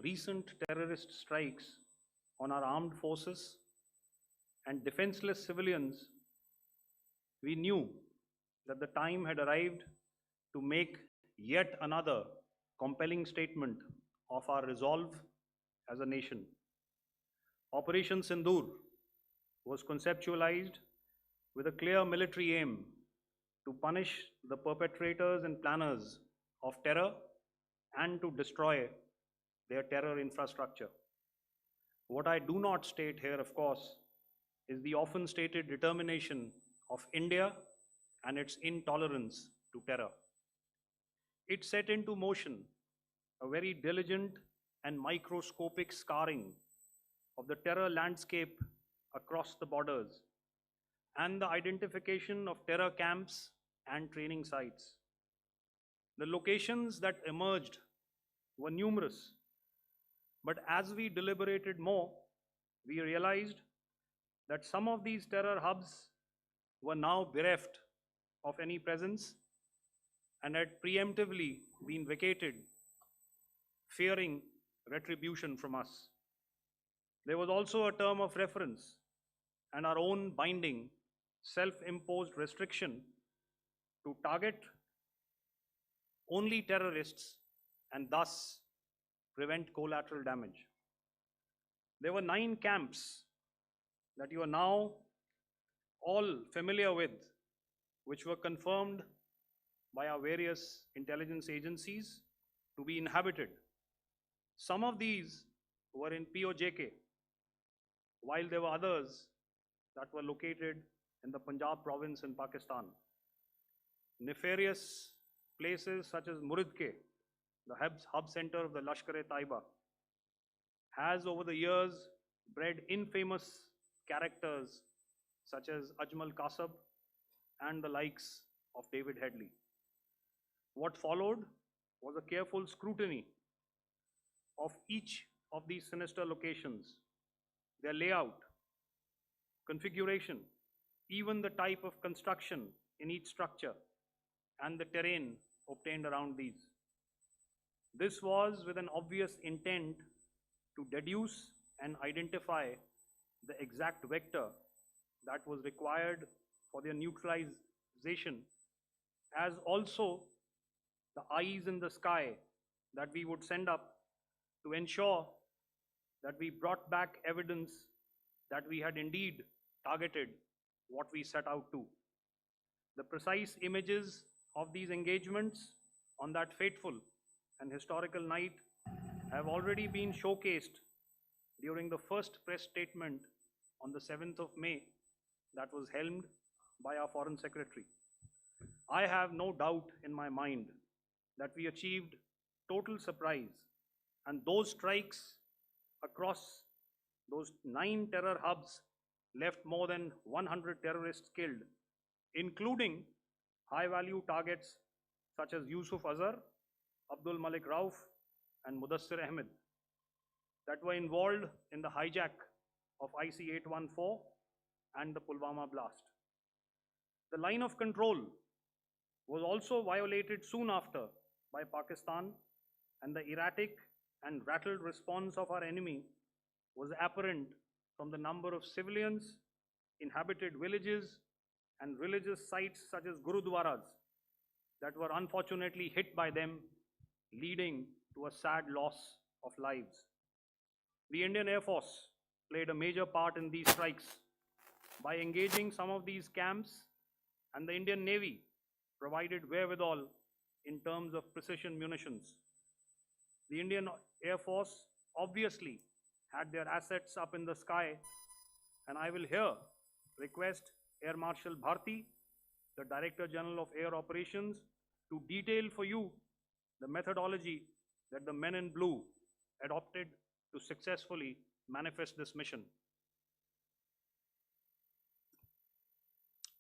recent terrorist strikes on our armed forces and defenseless civilians, we knew that the time had arrived to make yet another compelling statement of our resolve as a nation. Operation Sindoor was conceptualized with a clear military aim to punish the perpetrators and planners of terror and to destroy their terror infrastructure. What I do not state here, of course, is the often stated determination of India and its intolerance to terror. It set into motion a very diligent and microscopic scarring of the terror landscape across the borders and the identification of terror camps and training sites. The locations that emerged were numerous, but as we deliberated more, we realized that some of these terror hubs were now bereft of any presence and had preemptively been vacated, fearing retribution from us. There was also a term of reference and our own binding, self-imposed restriction to target only terrorists and thus prevent collateral damage. There were 9 camps that you are now all familiar with, which were confirmed by our various intelligence agencies to be inhabited. Some of these were in POJK, while there were others that were located in the Punjab province in Pakistan. Nefarious places such as Muridke, the hub center of the Lashkar-e-Taiba, has over the years bred infamous characters such as Ajmal Kasab and the likes of David Headley. What followed was a careful scrutiny of each of these sinister locations, their layout, configuration, even the type of construction in each structure, and the terrain obtained around these. This was with an obvious intent to deduce and identify the exact vector that was required for their neutralization, as also the eyes in the sky that we would send up to ensure that we brought back evidence that we had indeed targeted what we set out to. The precise images of these engagements on that fateful and historical night have already been showcased during the first press statement on the 7th of May that was helmed by our Foreign Secretary. I have no doubt in my mind that we achieved total surprise, and those strikes across those 9 terror hubs left more than 100 terrorists killed, including high-value targets such as Yusuf Azhar, Abdul Malik Rauf, and Mudassir Ahmed that were involved in the hijack of IC-814 and the Pulwama blast. The line of control was also violated soon after by Pakistan, and the erratic and rattled response of our enemy was apparent from the number of civilians, inhabited villages, and religious sites such as Gurudwaras that were unfortunately hit by them, leading to a sad loss of lives. The Indian Air Force played a major part in these strikes by engaging some of these camps, and the Indian Navy provided wherewithal in terms of precision munitions. The Indian Air Force obviously had their assets up in the sky, and I will here request Air Marshal Bharti, the Director General of Air Operations, to detail for you the methodology that the men in blue adopted to successfully manifest this mission.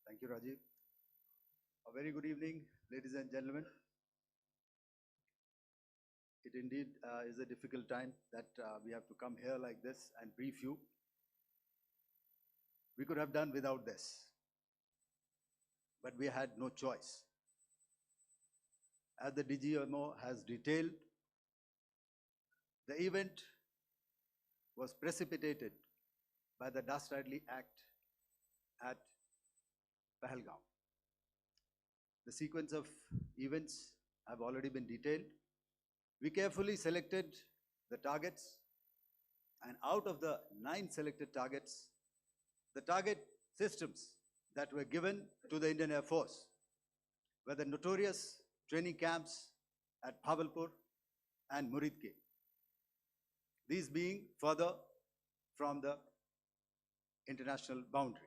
Thank you, Rajiv. A very good evening, ladies and gentlemen. It indeed is a difficult time that we have to come here like this and brief you. We could have done without this, but we had no choice. As the DGMO has detailed, The event was precipitated by the dastardly act at Pahalgam. The sequence of events have already been detailed. We carefully selected the targets, and out of the 9 selected targets, the target systems that were given to the Indian Air Force were the notorious training camps at Bhavalpur and Muridke, these being further from the international boundary.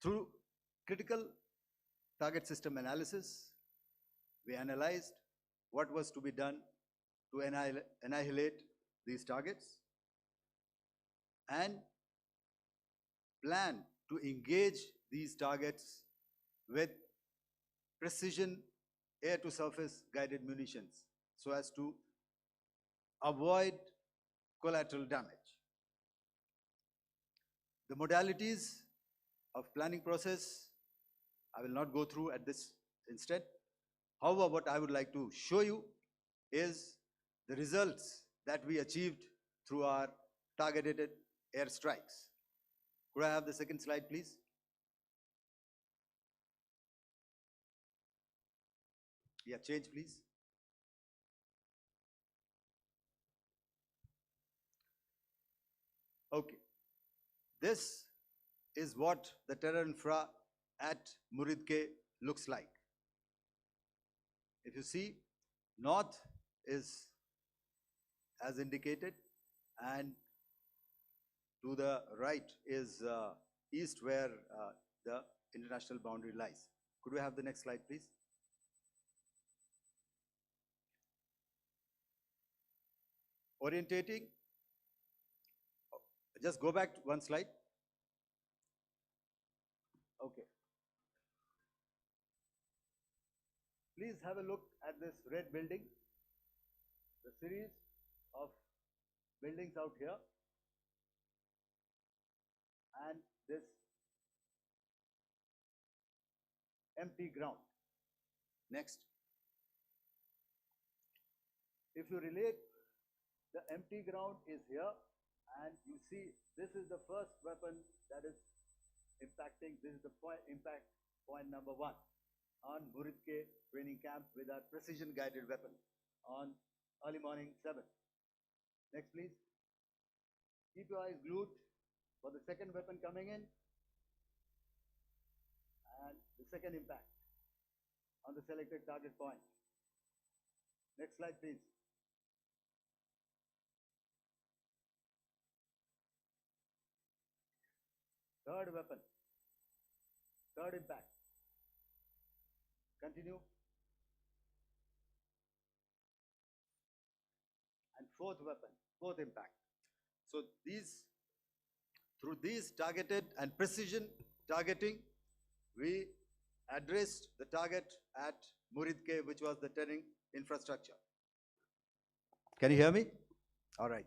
Through critical target system analysis, we analyzed what was to be done to annihilate these targets and plan to engage these targets with precision air-to-surface guided munitions so as to avoid collateral damage. The modalities of planning process I will not go through at this instant. However, what I would like to show you is the results that we achieved through our targeted airstrikes. Could I have the second slide, please? Yeah, change, please. Okay. This is what the terror infra at Muridke looks like. If you see, north is as indicated, and to the right is east, where the international boundary lies. Could we have the next slide, please? Orientating. Just go back one slide. Okay. Please have a look at this red building, the series of buildings out here, and this empty ground. Next. If you relate, the empty ground is here, and you see this is the first weapon that is impacting. This is the impact point number 1 on Muridke training camp with our precision guided weapon on early morning 7. Next, please. Keep your eyes glued for the second weapon coming in and the second impact on the selected target point. Next slide, please. Third weapon, third impact. Continue. And fourth weapon, fourth impact. So through these targeted and precision targeting, we addressed the target at Muridke, which was the terrain infrastructure. Can you hear me? All right.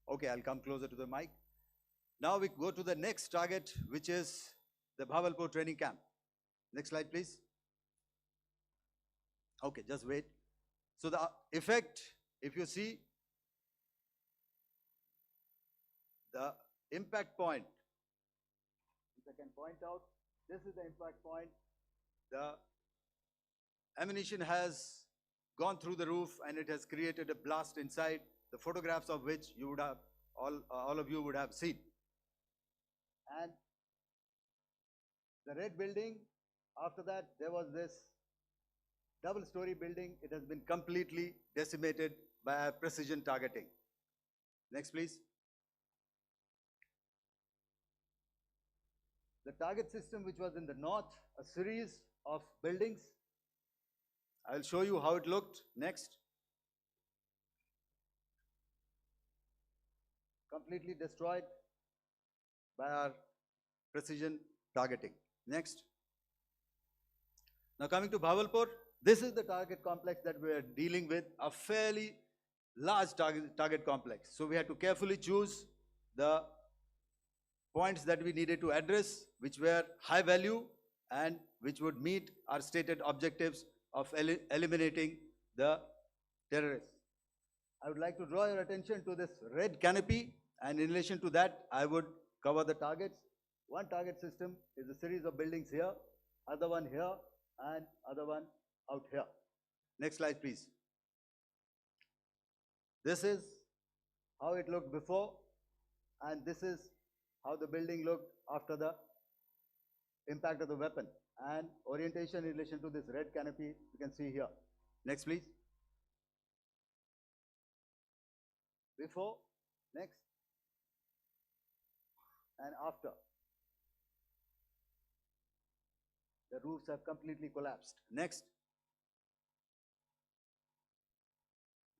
Okay, I'll come closer to the mic. Now we go to the next target, which is the Bhavalpur training camp. Next slide, please. Okay, just wait. So the effect, if you see, the impact point, if I can point out, this is the impact point. The ammunition has gone through the roof and it has created a blast inside, the photographs of which you would have, all of you would have seen. And the red building, after that, there was this double-story building. It has been completely decimated by precision targeting. Next, please. The target system, which was in the north, a series of buildings. I will show you how it looked. Next. Completely destroyed by our precision targeting. Next. Now coming to Bhavalpur, this is the target complex that we are dealing with, a fairly large target complex. So we had to carefully choose the points that we needed to address, which were high value and which would meet our stated objectives of eliminating the terrorists. I would like to draw your attention to this red canopy, and in relation to that, I would cover the targets. One target system is a series of buildings here, other one here, and other one out here. Next slide, please. This is how it looked before, and this is how the building looked after the impact of the weapon. And orientation in relation to this red canopy, you can see here. Next, please. Before, next, and after. The roofs have completely collapsed. Next.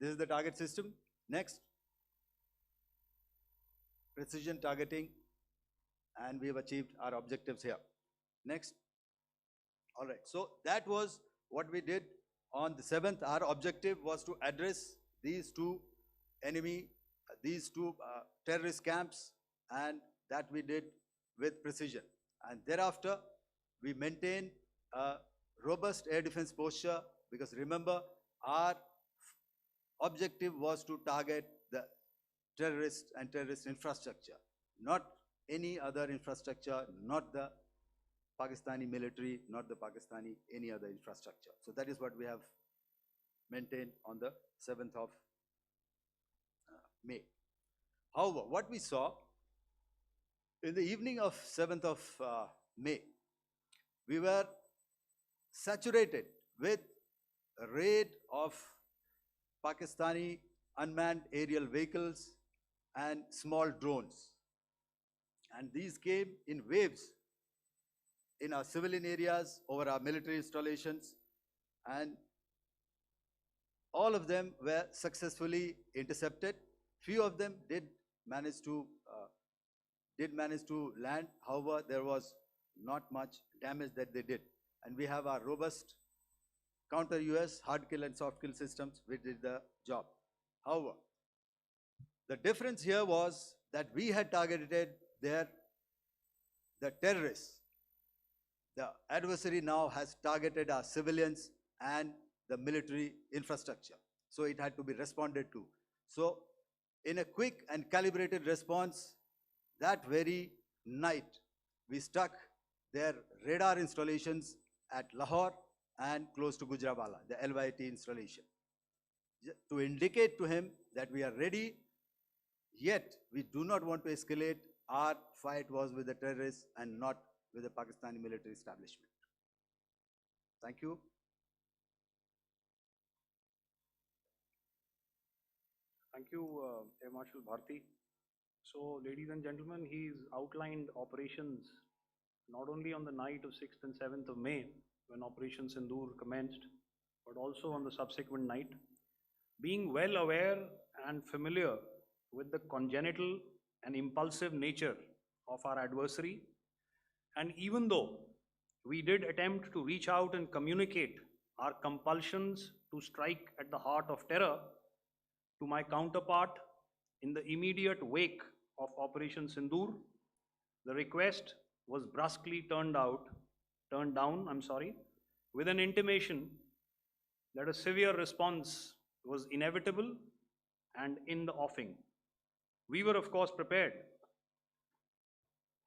This is the target system. Next. Precision targeting, and we have achieved our objectives here. Next. All right, so that was what we did on the 7th. Our objective was to address these two terrorist camps, and that we did with precision. And thereafter, we maintained a robust air defense posture, because remember, our objective was to target the terrorist and terrorist infrastructure, not any other infrastructure, not the Pakistani military, not the Pakistani any other infrastructure. So that is what we have maintained on the 7th of May. However, what we saw in the evening of 7th of May, we were saturated with a raid of Pakistani unmanned aerial vehicles and small drones. And these came in waves in our civilian areas, over our military installations, and all of them were successfully intercepted. Few of them did manage to land. However, there was not much damage that they did. And we have our robust counter-US hard kill and soft kill systems which did the job. However, the difference here was that we had targeted the terrorists. The adversary now has targeted our civilians and the military infrastructure. So it had to be responded to. So in a quick and calibrated response, that very night, we struck their radar installations at Lahore and close to Gujranwala, the LYT installation, to indicate to him that we are ready, yet we do not want to escalate. Our fight was with the terrorists and not with the Pakistani military establishment. Thank you. Thank you, Air Marshal Bharti. So, ladies and gentlemen, he's outlined operations not only on the night of 6th and 7th of May, when Operation Sindoor commenced, but also on the subsequent night. Being well aware and familiar with the congenital and impulsive nature of our adversary, and even though we did attempt to reach out and communicate our compulsions to strike at the heart of terror to my counterpart in the immediate wake of Operation Sindoor, the request was brusquely turned down, with an intimation that a severe response was inevitable and in the offing. We were, of course, prepared.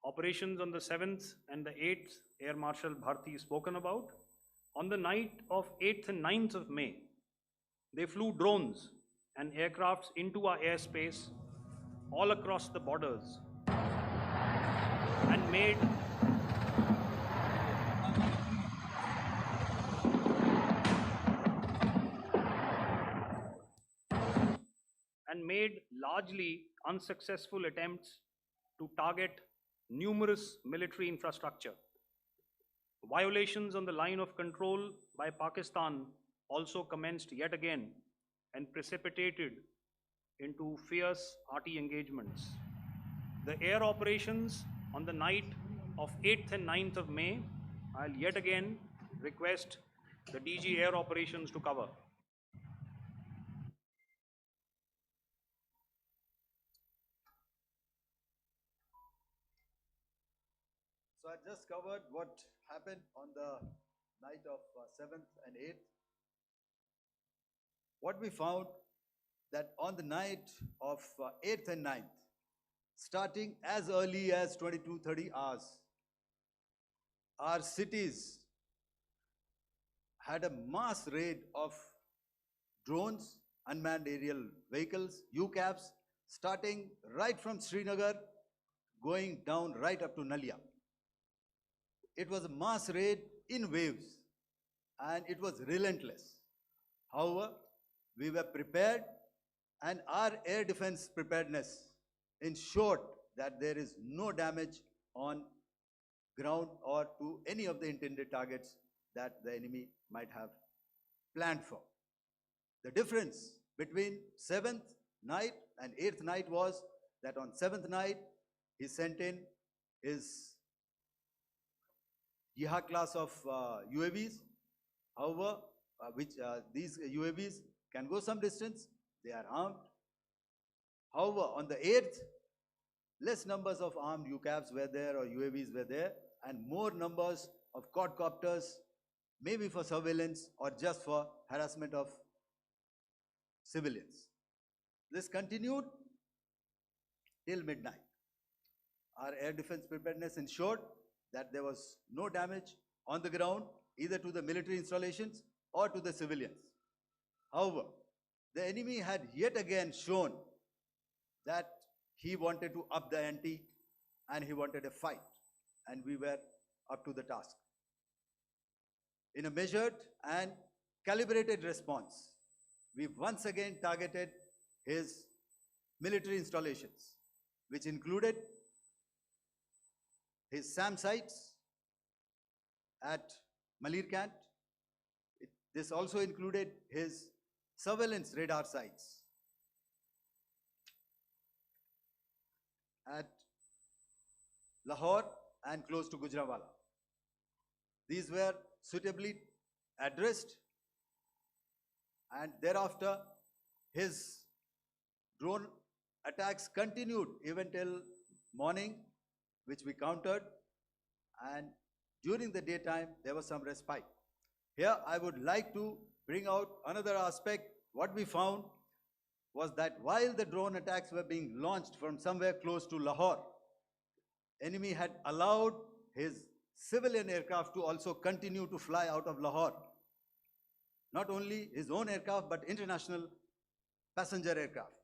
Operations on the 7th and the 8th, Air Marshal Bharti spoken about. On the night of 8th and 9th of May, they flew drones and aircrafts into our airspace all across the borders and made largely unsuccessful attempts to target numerous military infrastructure. Violations on the line of control by Pakistan also commenced yet again and precipitated into fierce arty engagements. The air operations on the night of 8th and 9th of May, I'll yet again request the DG Air Operations to cover. So I just covered what happened on the night of 7th and 8th. what we found that on the night of 8th and 9th, starting as early as 22:30 hours, our cities had a mass raid of drones, unmanned aerial vehicles, UCAVs, starting right from Srinagar, going down right up to Nalia. It was a mass raid in waves, and it was relentless. However, we were prepared, and our air defense preparedness ensured that there is no damage on ground or to any of the intended targets that the enemy might have planned for. The difference between 7th night and 8th night was that on 7th night, he sent in his Jihad class of UAVs. However, these UAVs can go some distance, they are armed. However, on the 8th, less numbers of armed UCAVs were there or UAVs were there, and more numbers of quadcopters, maybe for surveillance or just for harassment of civilians. This continued till midnight. Our air defense preparedness ensured that there was no damage on the ground, either to the military installations or to the civilians. However, the enemy had yet again shown that he wanted to up the ante and he wanted a fight, and we were up to the task. In a measured and calibrated response, we once again targeted his military installations, which included his SAM sites at Malirkant. This also included his surveillance radar sites at Lahore and close to Gujranwala. These were suitably addressed, and thereafter his drone attacks continued even till morning, which we countered, and during the daytime there was some respite. Here I would like to bring out another aspect. What we found was that while the drone attacks were being launched from somewhere close to Lahore, enemy had allowed his civilian aircraft to also continue to fly out of Lahore. Not only his own aircraft, but international passenger aircraft,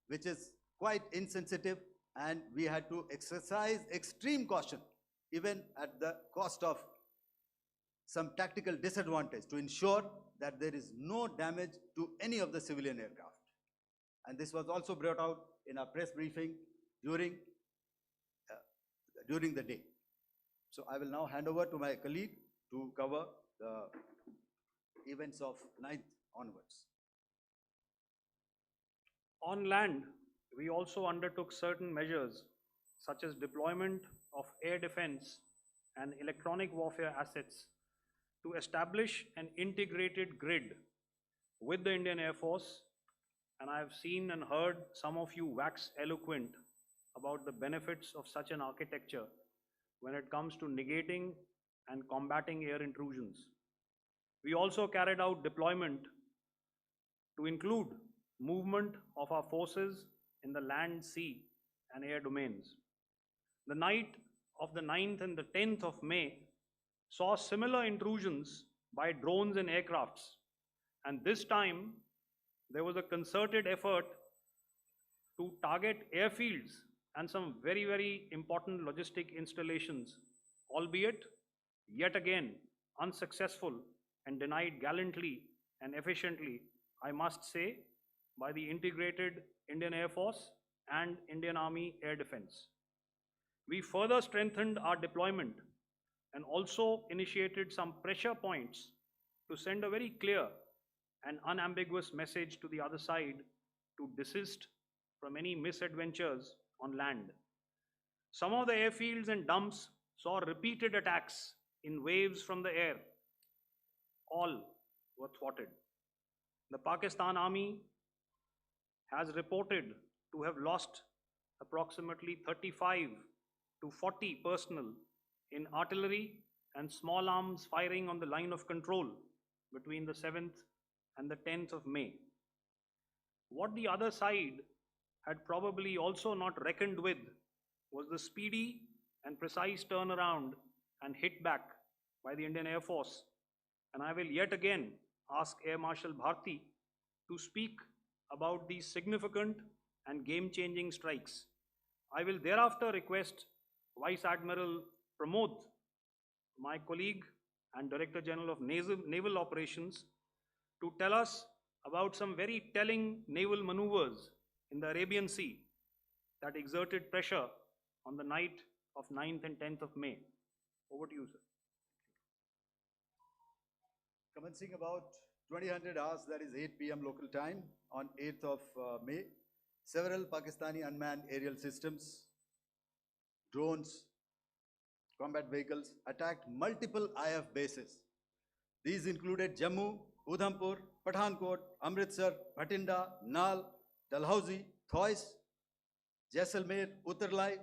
which is quite insensitive, and we had to exercise extreme caution, even at the cost of some tactical disadvantage, to ensure that there is no damage to any of the civilian aircraft. And this was also brought out in our press briefing during the day. So I will now hand over to my colleague to cover the events of 9th onwards. On land, we also undertook certain measures such as deployment of air defense and electronic warfare assets to establish an integrated grid with the Indian Air Force, and I have seen and heard some of you wax eloquent about the benefits of such an architecture when it comes to negating and combating air intrusions. We also carried out deployment to include movement of our forces in the land, sea, and air domains. The night of the 9th and the 10th of May saw similar intrusions by drones and aircrafts, and this time there was a concerted effort to target airfields and some very, very important logistic installations, albeit yet again unsuccessful and denied gallantly and efficiently, I must say, by the integrated Indian Air Force and Indian Army Air Defense. We further strengthened our deployment and also initiated some pressure points to send a very clear and unambiguous message to the other side to desist from any misadventures on land. Some of the airfields and dumps saw repeated attacks in waves from the air. All were thwarted. The Pakistan Army has reported to have lost approximately 35 to 40 personnel in artillery and small arms firing on the line of control between the 7th and the 10th of May. What the other side had probably also not reckoned with was the speedy and precise turnaround and hit back by the Indian Air Force. And I will yet again ask Air Marshal Bharti to speak about these significant and game-changing strikes. I will thereafter request Vice Admiral Pramod, my colleague and Director General of Naval Operations, to tell us about some very telling naval maneuvers in the Arabian Sea that exerted pressure on the night of 9th and 10th of May. Over to you, sir. Commencing about 2000 hours, that is 8 p.m. local time, on 8th of May, several Pakistani unmanned aerial systems, drones, combat vehicles attacked multiple IF bases. These included Jammu, Udhampur, Pathankot, Amritsar, Bhatinda, Nal, Dalhousie, Thois, Jaisalmer, Uttarlai,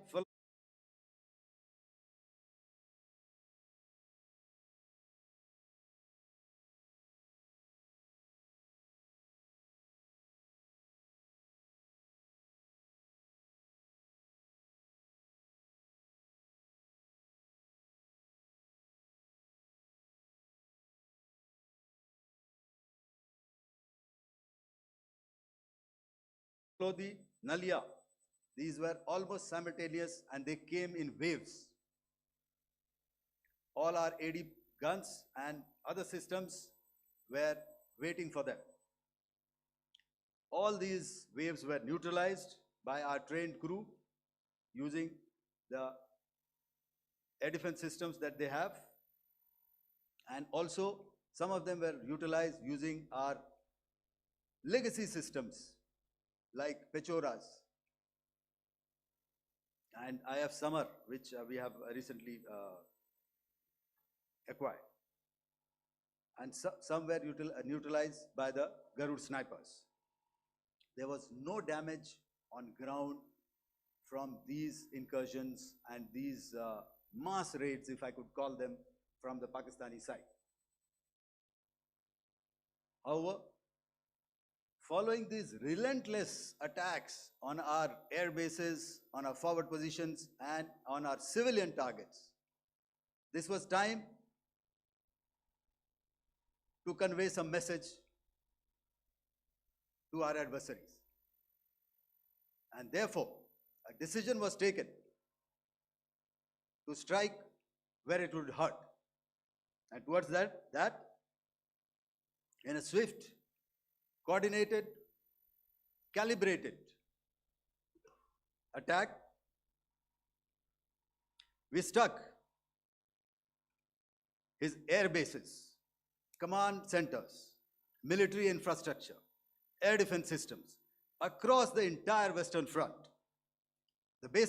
Lodi, Nalia. These were almost simultaneous and they came in waves. All our AD guns and other systems were waiting for them. All these waves were neutralized by our trained crew using the air defense systems that they have, and also some of them were utilized using our legacy systems like Pechoras and IF Summer, which we have recently acquired. And some were neutralized by the Garud snipers. There was no damage on ground from these incursions and these mass raids, if I could call them, from the Pakistani side. However, following these relentless attacks on our air bases, on our forward positions, and on our civilian targets, this was time to convey some message to our adversaries. And therefore, a decision was taken to strike where it would hurt. And towards that, in a swift, coordinated, calibrated attack, we struck his air bases, command centers, military infrastructure, air defense systems across the entire Western Front. The basic